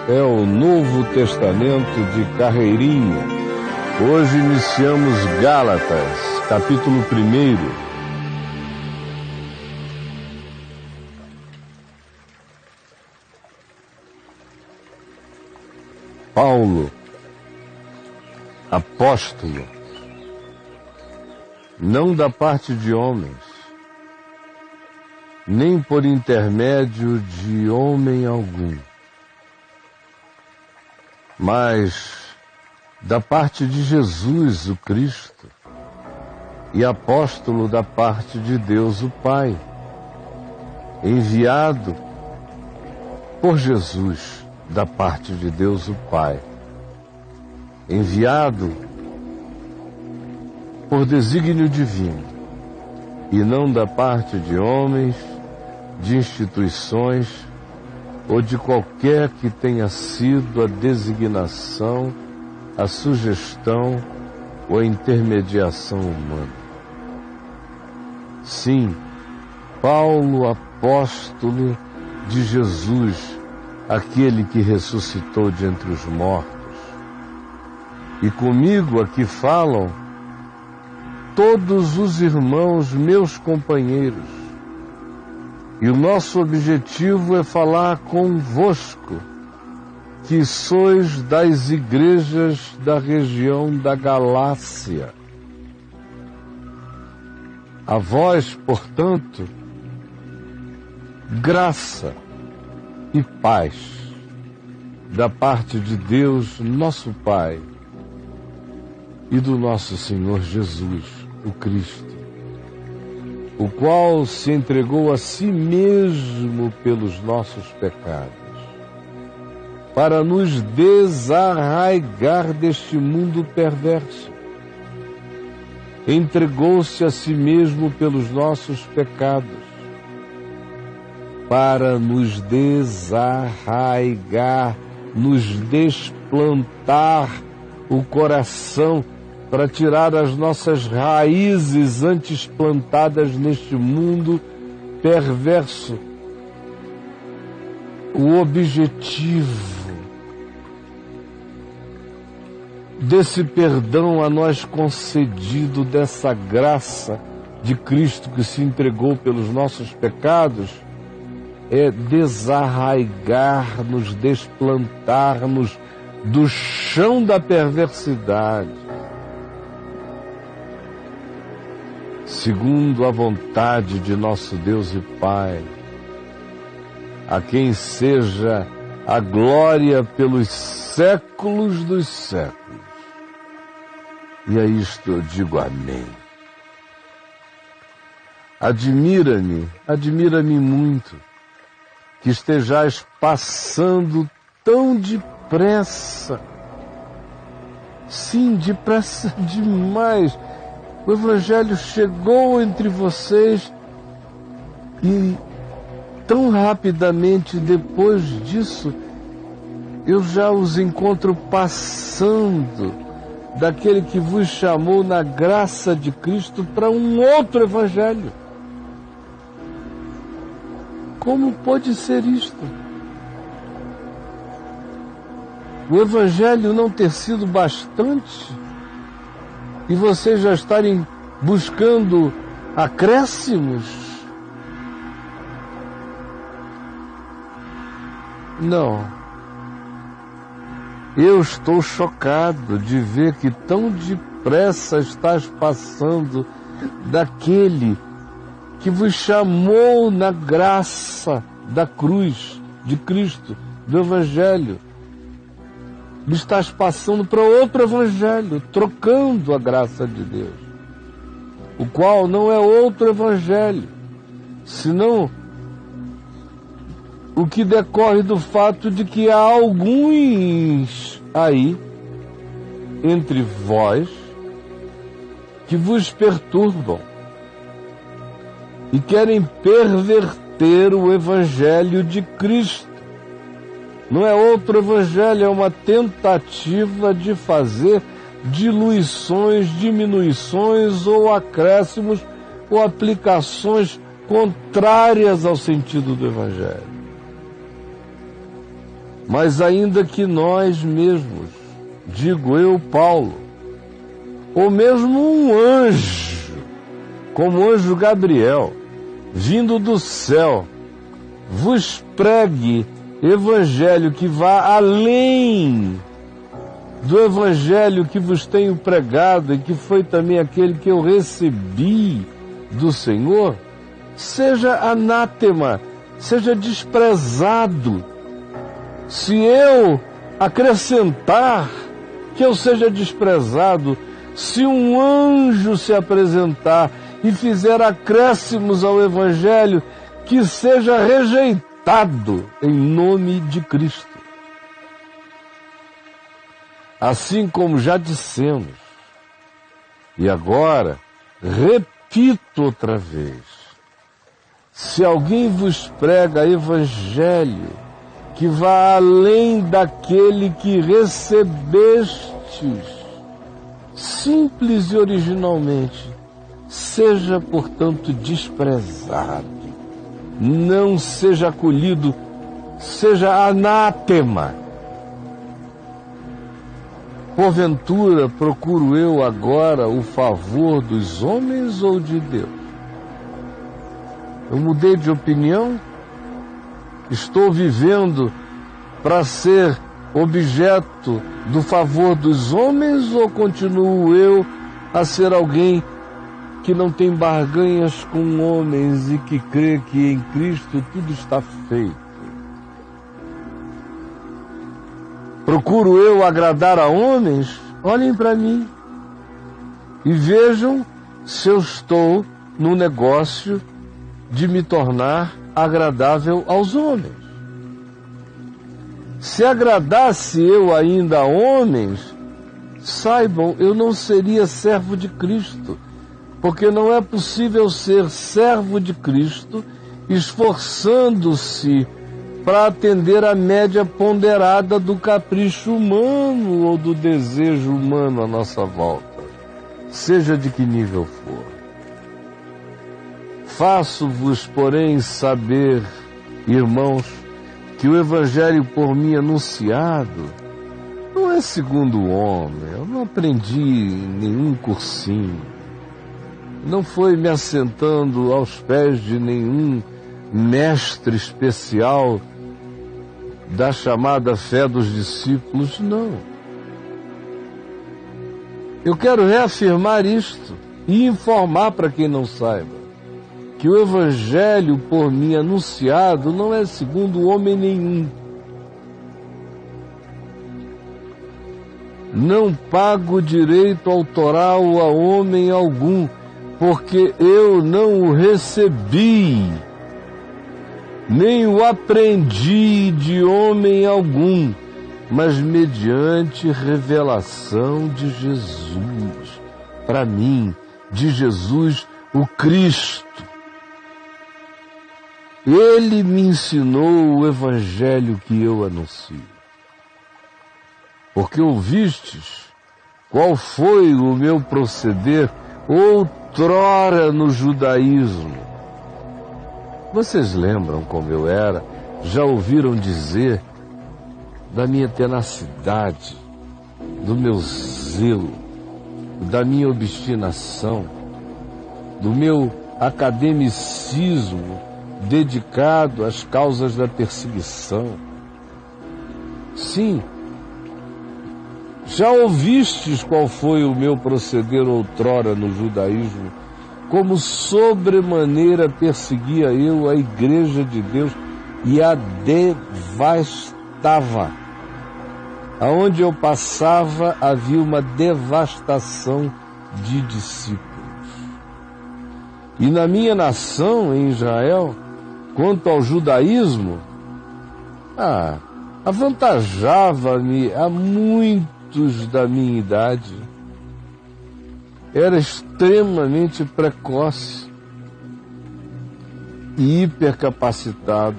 é o Novo Testamento de carreirinha. Hoje iniciamos Gálatas, capítulo 1. Paulo, apóstolo, não da parte de homens, nem por intermédio de homem algum, mas da parte de Jesus, o Cristo, e apóstolo da parte de Deus, o Pai, enviado por Jesus, da parte de Deus, o Pai, enviado por desígnio divino, e não da parte de homens, de instituições, ou de qualquer que tenha sido a designação, a sugestão ou a intermediação humana. Sim, Paulo, apóstolo de Jesus, aquele que ressuscitou de entre os mortos. E comigo aqui falam todos os irmãos, meus companheiros. E o nosso objetivo é falar convosco, que sois das igrejas da região da Galácia. A vós, portanto, graça e paz da parte de Deus, nosso Pai, e do nosso Senhor Jesus, o Cristo, o qual se entregou a si mesmo pelos nossos pecados, para nos desarraigar deste mundo perverso. Entregou-se a si mesmo pelos nossos pecados, para nos desarraigar, nos desplantar o coração, para tirar as nossas raízes antes plantadas neste mundo perverso. O objetivo desse perdão a nós concedido, dessa graça de Cristo que se entregou pelos nossos pecados, é desarraigar-nos, desplantar-nos do chão da perversidade, segundo a vontade de nosso Deus e Pai, a quem seja a glória pelos séculos dos séculos. E a isto eu digo amém. Admira-me muito que estejais passando tão depressa. Sim, depressa demais. O Evangelho chegou entre vocês e tão rapidamente depois disso eu já os encontro passando daquele que vos chamou na graça de Cristo para um outro Evangelho. Como pode ser isto? O Evangelho não ter sido bastante e vocês já estarem buscando acréscimos? Não. Eu estou chocado de ver que tão depressa estás passando daquele que vos chamou na graça da cruz de Cristo, do Evangelho. Estás passando para outro Evangelho, trocando a graça de Deus, o qual não é outro Evangelho, senão o que decorre do fato de que há alguns aí, entre vós, que vos perturbam e querem perverter o Evangelho de Cristo. Não é outro Evangelho, é uma tentativa de fazer diluições, diminuições ou acréscimos ou aplicações contrárias ao sentido do Evangelho. Mas ainda que nós mesmos, digo eu, Paulo, ou mesmo um anjo, como o anjo Gabriel, vindo do céu, vos pregue evangelho que vá além do evangelho que vos tenho pregado e que foi também aquele que eu recebi do Senhor, seja anátema, seja desprezado. Se eu acrescentar que eu seja desprezado, se um anjo se apresentar e fizer acréscimos ao evangelho, que seja rejeitado em nome de Cristo. Assim como já dissemos, e agora repito outra vez, se alguém vos prega evangelho que vá além daquele que recebestes, simples e originalmente, seja, portanto, desprezado, não seja acolhido, seja anátema. Porventura, procuro eu agora o favor dos homens ou de Deus? Eu mudei de opinião? Estou vivendo para ser objeto do favor dos homens ou continuo eu a ser alguém que não tem barganhas com homens e que crê que em Cristo tudo está feito? Procuro eu agradar a homens? Olhem para mim e vejam se eu estou no negócio de me tornar agradável aos homens. Se agradasse eu ainda a homens, saibam, eu não seria servo de Cristo, porque não é possível ser servo de Cristo esforçando-se para atender a média ponderada do capricho humano ou do desejo humano à nossa volta, seja de que nível for. Faço-vos, porém, saber, irmãos, que o evangelho por mim anunciado não é segundo o homem. Eu não aprendi nenhum cursinho, não foi me assentando aos pés de nenhum mestre especial da chamada fé dos discípulos, não. Eu quero reafirmar isto e informar para quem não saiba que o evangelho por mim anunciado não é segundo homem nenhum. Não pago direito autoral a homem algum, porque eu não o recebi, nem o aprendi de homem algum, mas mediante revelação de Jesus, para mim, de Jesus o Cristo. Ele me ensinou o evangelho que eu anuncio. Porque ouvistes qual foi o meu proceder outrora no judaísmo. Vocês lembram como eu era? Já ouviram dizer da minha tenacidade, do meu zelo, da minha obstinação, do meu academicismo dedicado às causas da perseguição. Sim, já ouvistes qual foi o meu proceder outrora no judaísmo, como sobremaneira perseguia eu a igreja de Deus e a devastava. Aonde eu passava havia uma devastação de discípulos. E na minha nação, em Israel, quanto ao judaísmo, avantajava-me a muitos da minha idade. Era extremamente precoce e hipercapacitado,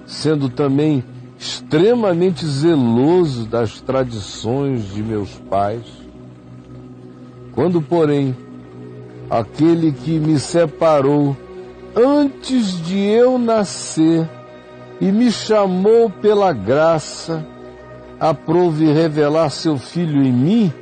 sendo também extremamente zeloso das tradições de meus pais. Quando, porém, aquele que me separou antes de eu nascer e me chamou pela graça, aprove revelar seu Filho em mim,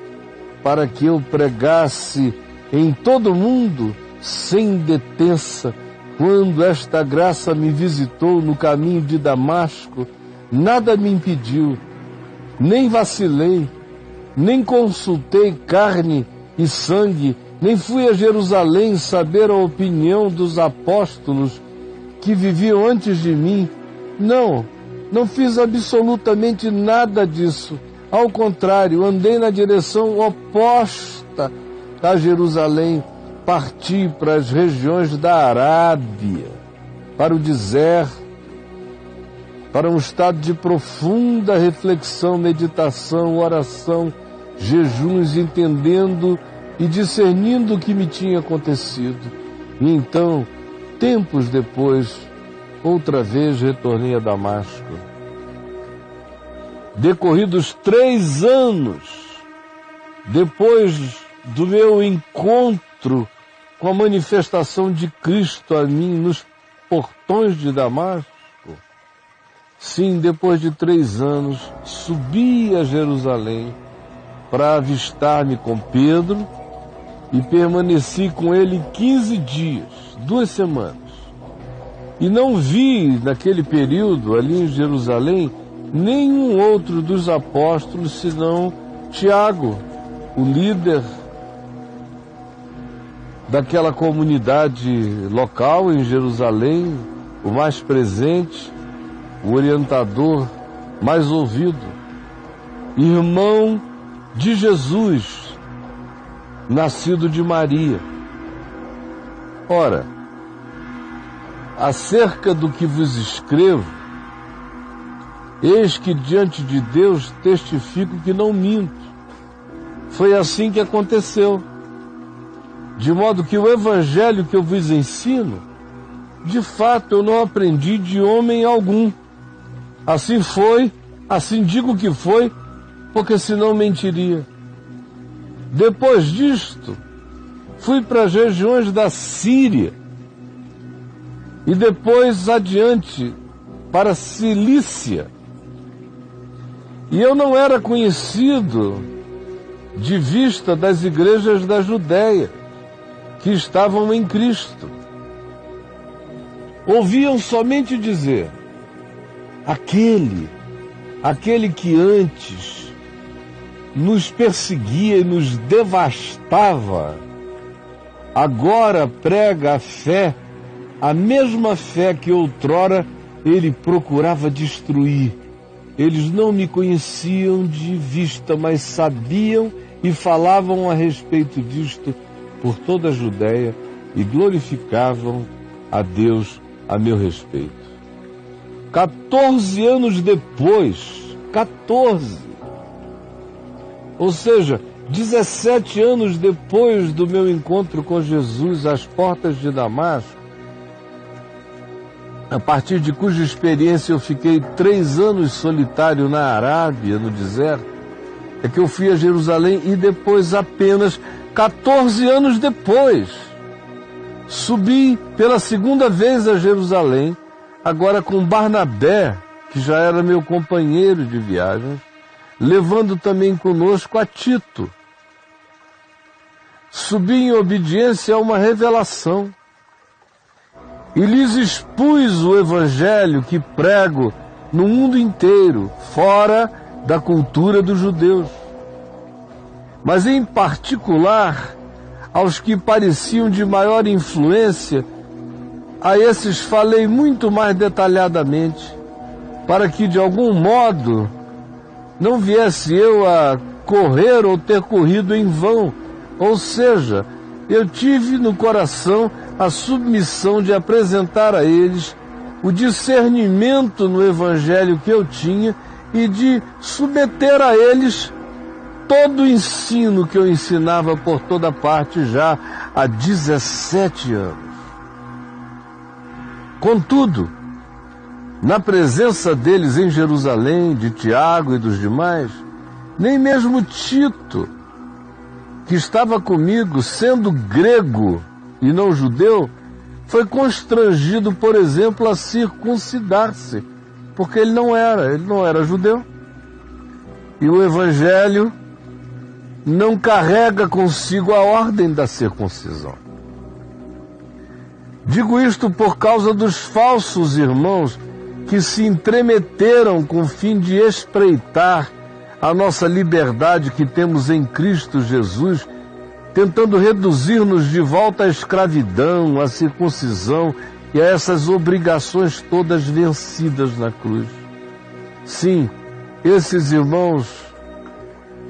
para que eu pregasse em todo o mundo, sem detença. Quando esta graça me visitou no caminho de Damasco, nada me impediu, nem vacilei, nem consultei carne e sangue, nem fui a Jerusalém saber a opinião dos apóstolos que viviam antes de mim. Não fiz absolutamente nada disso. Ao contrário, andei na direção oposta a Jerusalém. Parti para as regiões da Arábia, para o deserto, para um estado de profunda reflexão, meditação, oração, jejuns, entendendo e discernindo o que me tinha acontecido. E então, tempos depois, outra vez retornei a Damasco. Decorridos 3 anos, depois do meu encontro com a manifestação de Cristo a mim nos portões de Damasco, sim, depois de 3 anos, subi a Jerusalém para avistar-me com Pedro e permaneci com ele 15 dias, 2 semanas. E não vi, naquele período, ali em Jerusalém, nenhum outro dos apóstolos, senão Tiago, o líder daquela comunidade local em Jerusalém, o mais presente, o orientador mais ouvido, irmão de Jesus, nascido de Maria. Ora, acerca do que vos escrevo, eis que diante de Deus testifico que não minto. Foi assim que aconteceu. De modo que o evangelho que eu vos ensino, de fato eu não aprendi de homem algum. Assim foi, assim digo que foi, porque senão mentiria. Depois disto, fui para as regiões da Síria e depois adiante para a Cilícia. E eu não era conhecido de vista das igrejas da Judéia, que estavam em Cristo. Ouviam somente dizer: aquele que antes nos perseguia e nos devastava, agora prega a fé, a mesma fé que outrora ele procurava destruir. Eles não me conheciam de vista, mas sabiam e falavam a respeito disto por toda a Judéia e glorificavam a Deus a meu respeito. 14 anos depois, 14, ou seja, 17 anos depois do meu encontro com Jesus às portas de Damasco, a partir de cuja experiência eu fiquei 3 anos solitário na Arábia, no deserto, é que eu fui a Jerusalém e depois, apenas 14 anos depois, subi pela 2ª vez a Jerusalém, agora com Barnabé, que já era meu companheiro de viagem, levando também conosco a Tito. Subi em obediência a uma revelação e lhes expus o evangelho que prego no mundo inteiro, fora da cultura dos judeus, mas em particular aos que pareciam de maior influência. A esses falei muito mais detalhadamente, para que de algum modo não viesse eu a correr ou ter corrido em vão. Ou seja, eu tive no coração a submissão de apresentar a eles o discernimento no evangelho que eu tinha e de submeter a eles todo o ensino que eu ensinava por toda parte já há 17 anos. Contudo, na presença deles em Jerusalém, de Tiago e dos demais, nem mesmo Tito, que estava comigo, sendo grego e não judeu, foi constrangido, por exemplo, a circuncidar-se, porque ele não era judeu. E o Evangelho não carrega consigo a ordem da circuncisão. Digo isto por causa dos falsos irmãos que se entremeteram com o fim de espreitar a nossa liberdade que temos em Cristo Jesus, tentando reduzir-nos de volta à escravidão, à circuncisão e a essas obrigações todas vencidas na cruz. Sim, esses irmãos,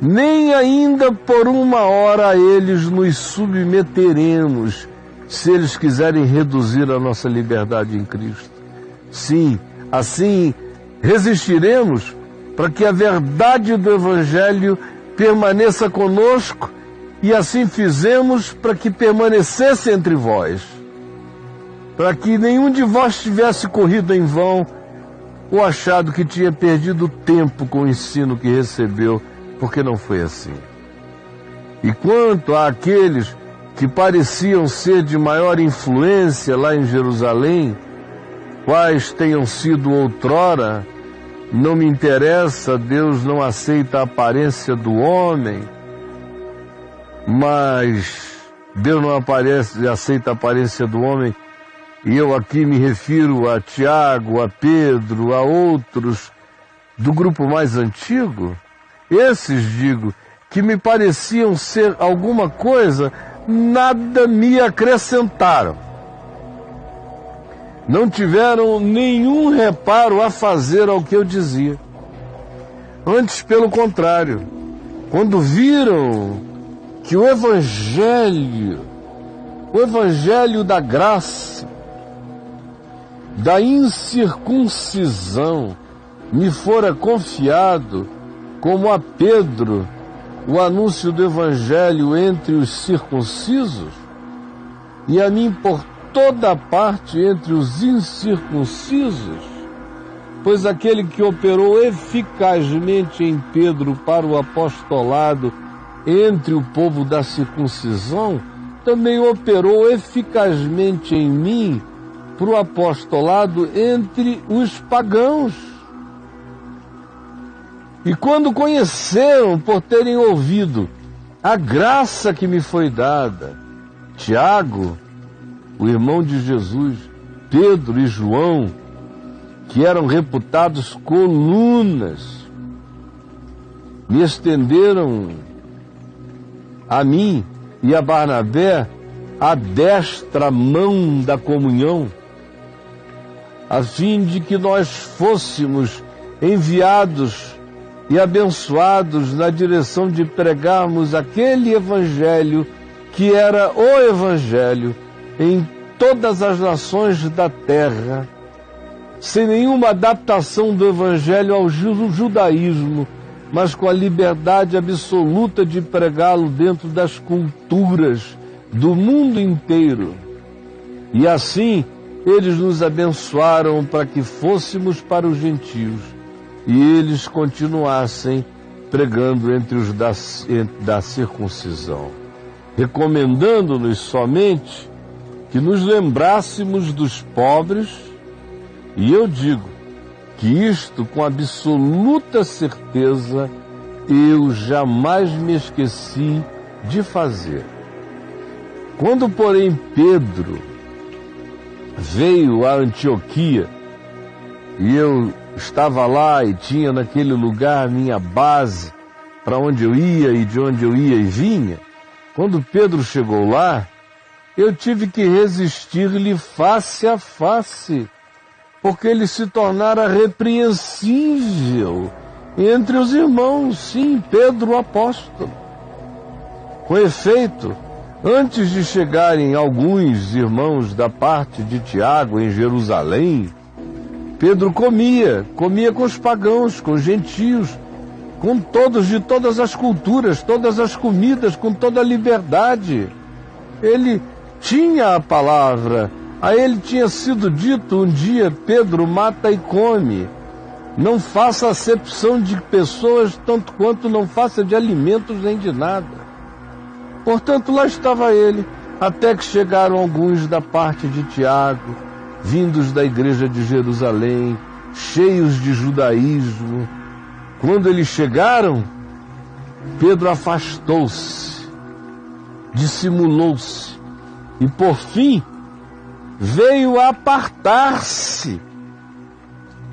nem ainda por uma hora a eles nos submeteremos, se eles quiserem reduzir a nossa liberdade em Cristo. Sim, assim resistiremos para que a verdade do Evangelho permaneça conosco, e assim fizemos para que permanecesse entre vós, para que nenhum de vós tivesse corrido em vão ou achado que tinha perdido tempo com o ensino que recebeu, porque não foi assim. E quanto àqueles que pareciam ser de maior influência lá em Jerusalém, quais tenham sido outrora, não me interessa, Deus não aceita a aparência do homem, mas Deus não aceita a aparência do homem, e eu aqui me refiro a Tiago, a Pedro, a outros do grupo mais antigo. Esses, digo, que me pareciam ser alguma coisa, nada me acrescentaram. Não tiveram nenhum reparo a fazer ao que eu dizia. Antes, pelo contrário, quando viram que o Evangelho da graça, da incircuncisão, me fora confiado, como a Pedro, o anúncio do Evangelho entre os circuncisos, e a mim por toda parte entre os incircuncisos, pois aquele que operou eficazmente em Pedro para o apostolado entre o povo da circuncisão, também operou eficazmente em mim para o apostolado entre os pagãos. E quando conheceram, por terem ouvido a graça que me foi dada, Tiago, o irmão de Jesus, Pedro e João, que eram reputados colunas, me estenderam a mim e a Barnabé a destra mão da comunhão, a fim de que nós fôssemos enviados e abençoados na direção de pregarmos aquele Evangelho que era o Evangelho em todas as nações da terra, sem nenhuma adaptação do Evangelho ao judaísmo, mas com a liberdade absoluta de pregá-lo dentro das culturas do mundo inteiro. E assim, eles nos abençoaram para que fôssemos para os gentios, e eles continuassem pregando entre os da circuncisão, recomendando-nos somente que nos lembrássemos dos pobres, e eu digo que isto com absoluta certeza eu jamais me esqueci de fazer. Quando, porém, Pedro veio a Antioquia, e eu estava lá e tinha naquele lugar minha base para onde eu ia e de onde eu ia e vinha, quando Pedro chegou lá, eu tive que resistir-lhe face a face, porque ele se tornara repreensível entre os irmãos, sim, Pedro o apóstolo. Com efeito, antes de chegarem alguns irmãos da parte de Tiago em Jerusalém, Pedro comia com os pagãos, com os gentios, com todos de todas as culturas, todas as comidas, com toda a liberdade. Ele tinha a palavra, a ele tinha sido dito um dia: Pedro, mata e come. Não faça acepção de pessoas, tanto quanto não faça de alimentos nem de nada. Portanto, lá estava ele, até que chegaram alguns da parte de Tiago, vindos da igreja de Jerusalém, cheios de judaísmo. Quando eles chegaram, Pedro afastou-se, dissimulou-se e, por fim, veio apartar-se,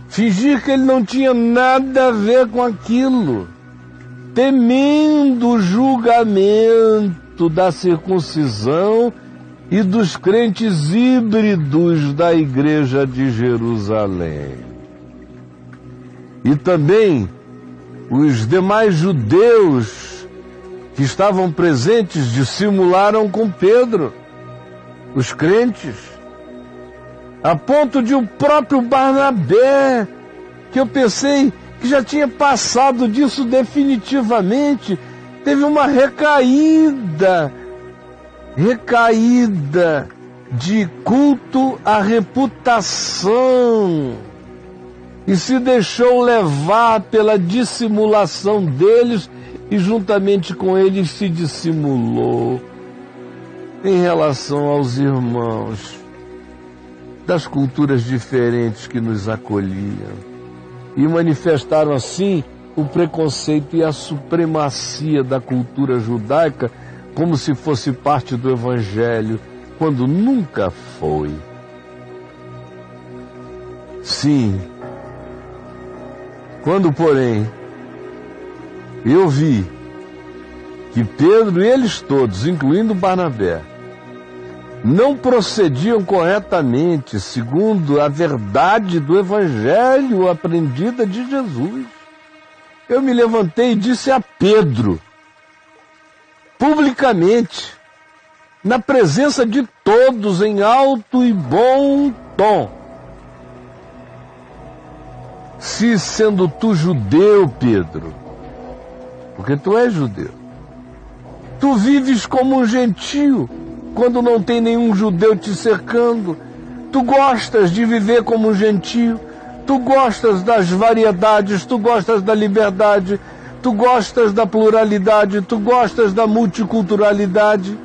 fingir que ele não tinha nada a ver com aquilo, temendo o julgamento da circuncisão e dos crentes híbridos da igreja de Jerusalém. E também os demais judeus que estavam presentes dissimularam com Pedro, os crentes, a ponto de o próprio Barnabé, que eu pensei que já tinha passado disso definitivamente, teve uma recaída de culto à reputação e se deixou levar pela dissimulação deles e juntamente com eles se dissimulou em relação aos irmãos das culturas diferentes que nos acolhiam e manifestaram assim o preconceito e a supremacia da cultura judaica como se fosse parte do Evangelho, quando nunca foi. Sim, quando, porém, eu vi que Pedro e eles todos, incluindo Barnabé, não procediam corretamente segundo a verdade do Evangelho aprendida de Jesus, eu me levantei e disse a Pedro, publicamente, na presença de todos, em alto e bom tom: se sendo tu judeu, Pedro, porque tu és judeu, tu vives como um gentio, quando não tem nenhum judeu te cercando, tu gostas de viver como um gentio, tu gostas das variedades, tu gostas da liberdade, tu gostas da pluralidade, tu gostas da multiculturalidade.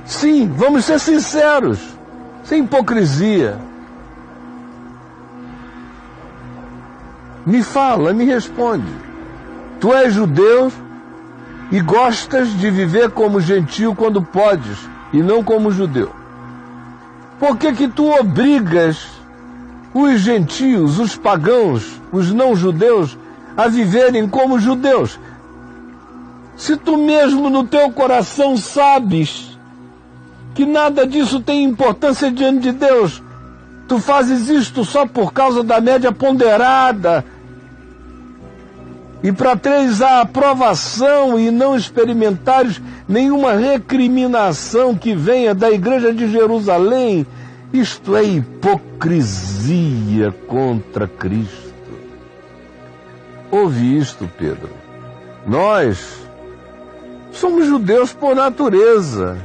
Sim, vamos ser sinceros, sem hipocrisia. Me fala, me responde. Tu és judeu e gostas de viver como gentio quando podes e não como judeu. Por que que tu obrigas os gentios, os pagãos, os não-judeus a viverem como judeus? Se tu mesmo no teu coração sabes que nada disso tem importância diante de Deus, tu fazes isto só por causa da média ponderada e para teres a aprovação e não experimentares nenhuma recriminação que venha da igreja de Jerusalém. Isto é hipocrisia contra Cristo. Ouve isto, Pedro. Nós somos judeus por natureza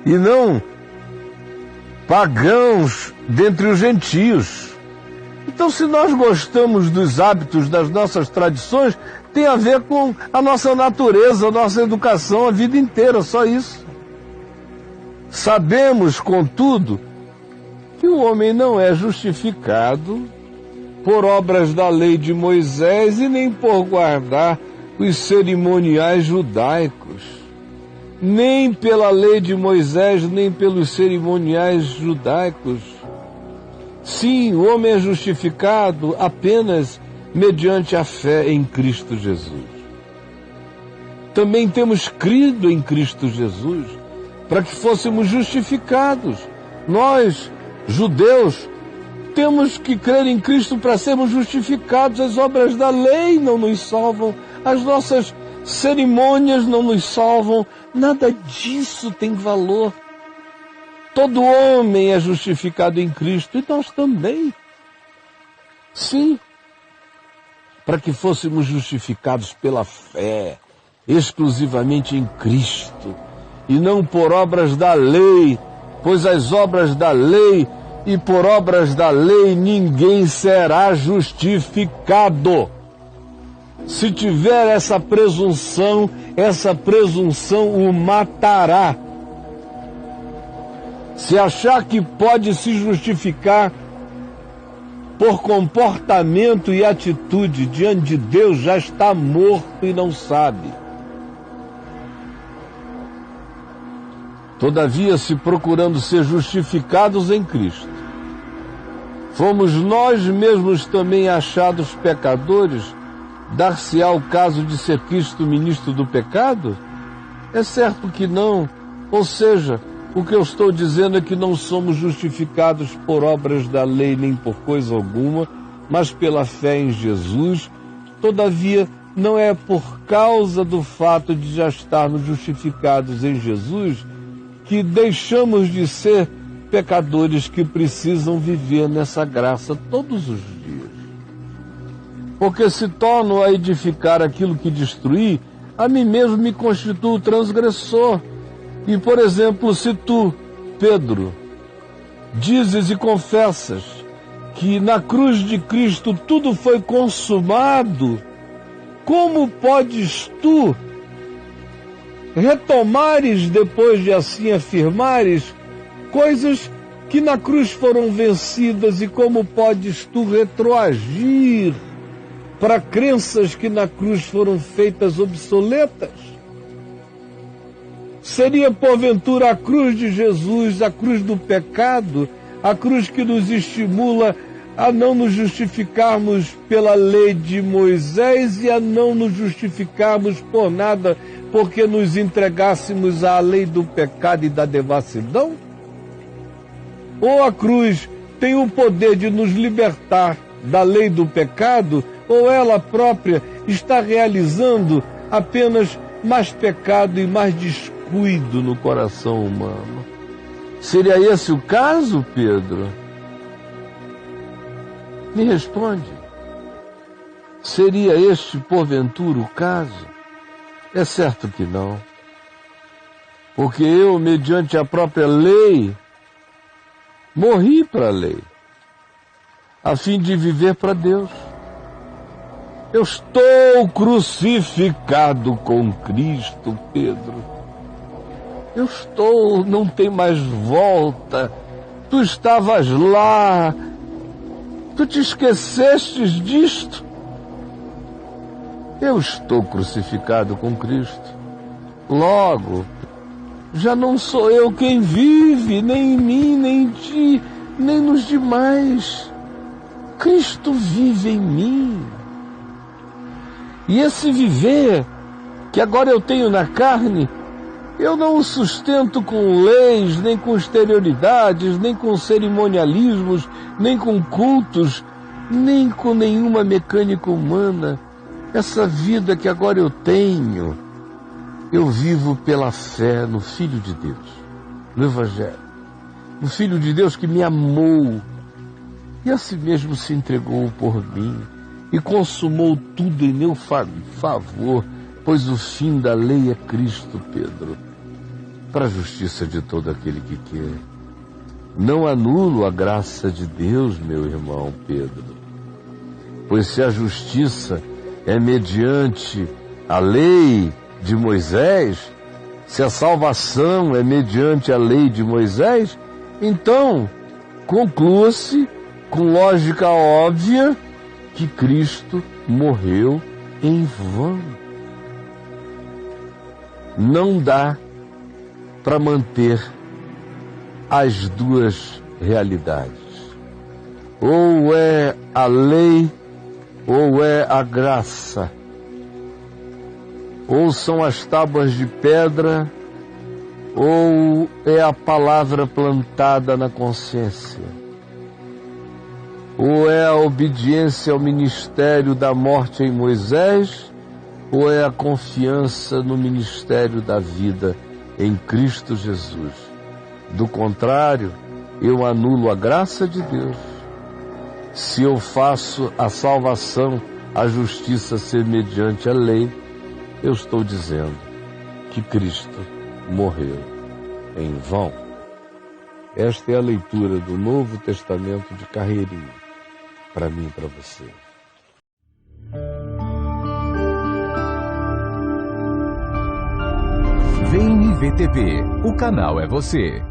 e não pagãos dentre os gentios. Então, se nós gostamos dos hábitos, das nossas tradições, tem a ver com a nossa natureza, a nossa educação, a vida inteira, só isso. Sabemos, contudo, que o homem não é justificado por obras da lei de Moisés e nem por guardar os cerimoniais judaicos. Nem pela lei de Moisés, nem pelos cerimoniais judaicos. Sim, o homem é justificado apenas mediante a fé em Cristo Jesus. Também temos crido em Cristo Jesus para que fôssemos justificados. Nós, judeus, temos que crer em Cristo para sermos justificados. As obras da lei não nos salvam, as nossas cerimônias não nos salvam, nada disso tem valor. Todo homem é justificado em Cristo, e nós também. Sim, para que fôssemos justificados pela fé, exclusivamente em Cristo, e não por obras da lei, pois as obras da lei e por obras da lei ninguém será justificado. Se tiver essa presunção o matará. Se achar que pode se justificar por comportamento e atitude diante de Deus, já está morto e não sabe. Todavia, se procurando ser justificados em Cristo, fomos nós mesmos também achados pecadores, dar-se-á o caso de ser Cristo ministro do pecado? É certo que não. Ou seja, o que eu estou dizendo é que não somos justificados por obras da lei nem por coisa alguma, mas pela fé em Jesus. Todavia, não é por causa do fato de já estarmos justificados em Jesus que deixamos de ser pecadores que precisam viver nessa graça todos os dias. Porque se torno a edificar aquilo que destruí, a mim mesmo me constituo transgressor. E, por exemplo, se tu, Pedro, dizes e confessas que na cruz de Cristo tudo foi consumado, como podes tu retomares, depois de assim afirmares, coisas que na cruz foram vencidas, e como podes tu retroagir para crenças que na cruz foram feitas obsoletas? Seria porventura a cruz de Jesus, a cruz do pecado, a cruz que nos estimula a não nos justificarmos pela lei de Moisés e a não nos justificarmos por nada, porque nos entregássemos à lei do pecado e da devassidão? Ou a cruz tem o poder de nos libertar da lei do pecado, ou ela própria está realizando apenas mais pecado e mais descuido no coração humano? Seria esse o caso, Pedro? Me responde. Seria este, porventura, o caso? É certo que não. Porque eu, mediante a própria lei, morri para a lei, a fim de viver para Deus. Eu estou crucificado com Cristo, Pedro. Eu estou, não tem mais volta. Tu estavas lá. Tu te esquecestes disto? Eu estou crucificado com Cristo. Logo, já não sou eu quem vive, nem em mim, nem em ti, nem nos demais. Cristo vive em mim. E esse viver, que agora eu tenho na carne, eu não o sustento com leis, nem com exterioridades, nem com cerimonialismos, nem com cultos, nem com nenhuma mecânica humana. Essa vida que agora eu tenho, eu vivo pela fé no Filho de Deus, no Evangelho. No Filho de Deus que me amou e a si mesmo se entregou por mim e consumou tudo em meu favor, pois o fim da lei é Cristo, Pedro, para a justiça de todo aquele que quer. Não anulo a graça de Deus, meu irmão Pedro, pois se a justiça é mediante a lei de Moisés, se a salvação é mediante a lei de Moisés, então conclua-se com lógica óbvia que Cristo morreu em vão. Não dá para manter as duas realidades. Ou é a lei, ou é a graça. Ou são as tábuas de pedra, ou é a palavra plantada na consciência. Ou é a obediência ao ministério da morte em Moisés, ou é a confiança no ministério da vida em Cristo Jesus. Do contrário, eu anulo a graça de Deus. Se eu faço a salvação, a justiça ser mediante a lei, eu estou dizendo que Cristo morreu em vão. Esta é a leitura do Novo Testamento de Carreirinho, para mim e para você. Vem IVTV, o canal é você.